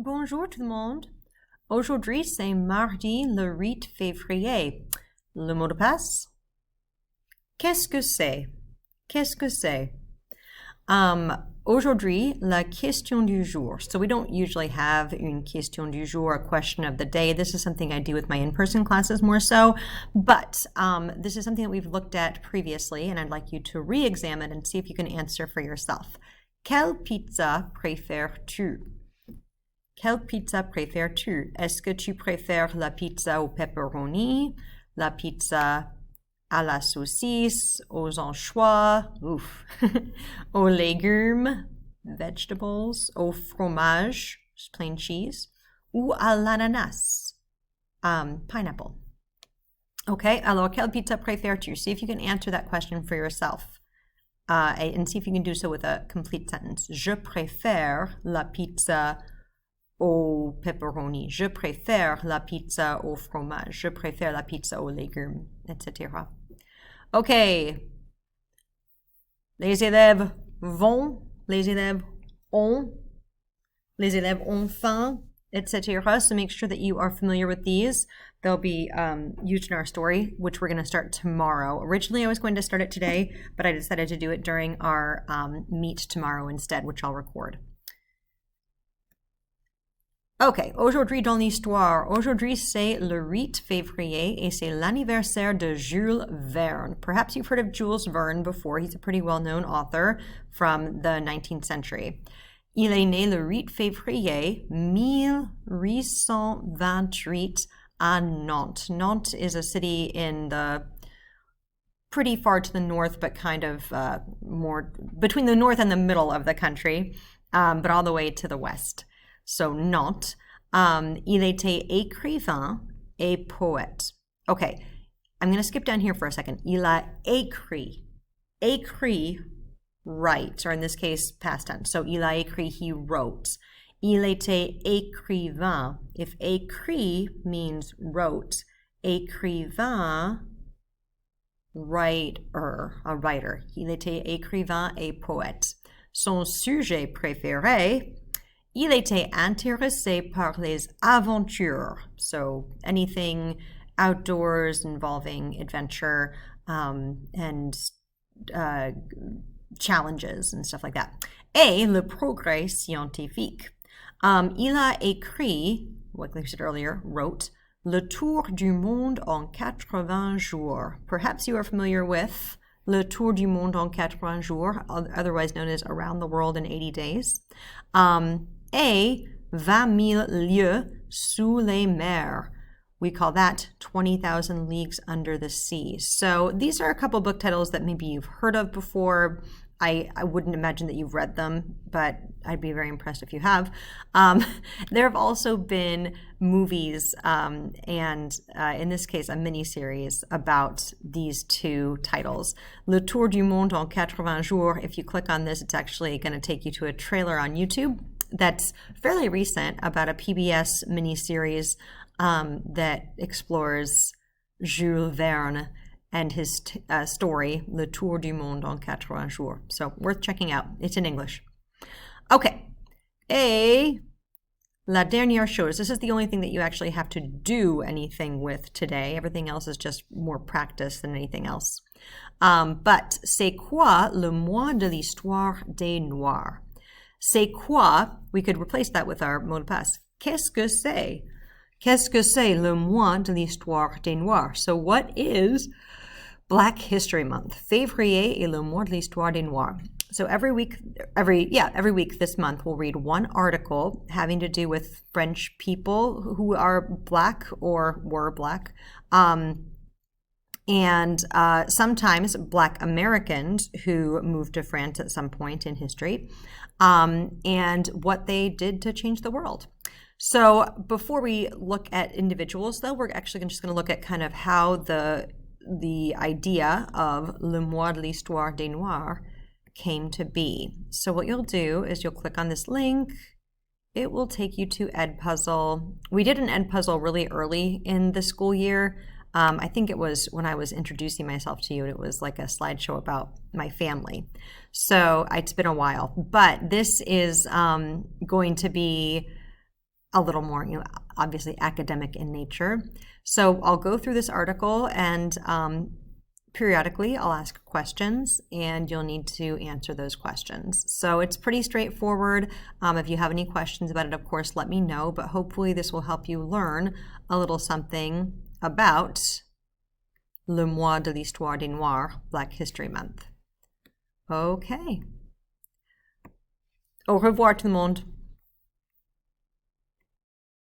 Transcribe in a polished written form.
Bonjour tout le monde. Aujourd'hui, c'est mardi le 8 février. Le mot de passe? Qu'est-ce que c'est? Qu'est-ce que c'est? Aujourd'hui, la question du jour. So we don't usually have une question du jour, a question of the day. This is something I do with my in-person classes more so, but this is something that we've looked at previously, and I'd like you to re-examine and see if you can answer for yourself. Quelle pizza préfères-tu? Quelle pizza préfères-tu? Est-ce que tu préfères la pizza au pepperoni, la pizza à la saucisse, aux anchois, ouf, aux légumes, vegetables, au fromage, just plain cheese, ou à l'ananas, pineapple. Okay, alors quelle pizza préfères-tu? See if you can answer that question for yourself. And see if you can do so with a complete sentence. Je préfère la pizza au pepperoni. Je préfère la pizza au fromage. Je préfère la pizza aux légumes, etc. OK. Les élèves vont, les élèves ont, les élèves ont faim, etc. So make sure that you are familiar with these. They'll be used in our story, which we're going to start tomorrow. Originally, I was going to start it today, but I decided to do it during our meet tomorrow instead, which I'll record. Ok, aujourd'hui dans l'histoire. Aujourd'hui, c'est le 8 février et c'est l'anniversaire de Jules Verne. Perhaps you've heard of Jules Verne before. He's a pretty well-known author from the 19th century. Il est né le 8 février 1828 à Nantes. Nantes is a city in the pretty far to the north, but kind of more between the north and the middle of the country, but all the way to the west. So Nantes. Il était écrivain et poète. Okay, I'm going to skip down here for a second. Il a écrit. Écrit, write, or in this case, past tense. So il a écrit, he wrote. Il était écrivain. If écrit means wrote, écrivain, writer, a writer. Il était écrivain et poète. Son sujet préféré, il était intéressé par les aventures, so anything outdoors involving adventure and challenges and stuff like that. Et le progrès scientifique. Il a écrit, like I said earlier, wrote, Le Tour du Monde en 80 jours. Perhaps you are familiar with Le Tour du Monde en 80 jours, otherwise known as Around the World in 80 Days. Et 20 000 lieues sous les mers. We call that 20,000 leagues under the sea. So these are a couple book titles that maybe you've heard of before. I wouldn't imagine that you've read them, but I'd be very impressed if you have. There have also been movies and in this case a mini-series about these two titles. Le Tour du Monde en 80 jours. If you click on this, it's actually going to take you to a trailer on YouTube that's fairly recent about a PBS miniseries that explores Jules Verne and his story, Le Tour du Monde en 80 jours. So worth checking out. It's in English. Okay. Et la dernière chose. This is the only thing that you actually have to do anything with today. Everything else is just more practice than anything else. But c'est quoi le mois de l'histoire des Noirs? C'est quoi? We could replace that with our mot de passe. Qu'est-ce que c'est? Qu'est-ce que c'est le mois de l'histoire des Noirs? So what is Black History Month? Février est le mois de l'histoire des Noirs. So every week this month we'll read one article having to do with French people who are Black or were Black. And sometimes Black Americans who moved to France at some point in history, and what they did to change the world. So before we look at individuals, though, we're actually just going to look at kind of how the idea of Le Mois de l'Histoire des Noirs came to be. So what you'll do is you'll click on this link. It will take you to Edpuzzle. We did an Edpuzzle really early in the school year. I think it was when I was introducing myself to you, it was like a slideshow about my family. So it's been a while, but this is going to be a little more, obviously academic in nature. So I'll go through this article and periodically I'll ask questions and you'll need to answer those questions. So it's pretty straightforward. If you have any questions about it, of course, let me know, but hopefully this will help you learn a little something about le mois de l'histoire des Noirs, Black History Month. Okay. Au revoir tout le monde.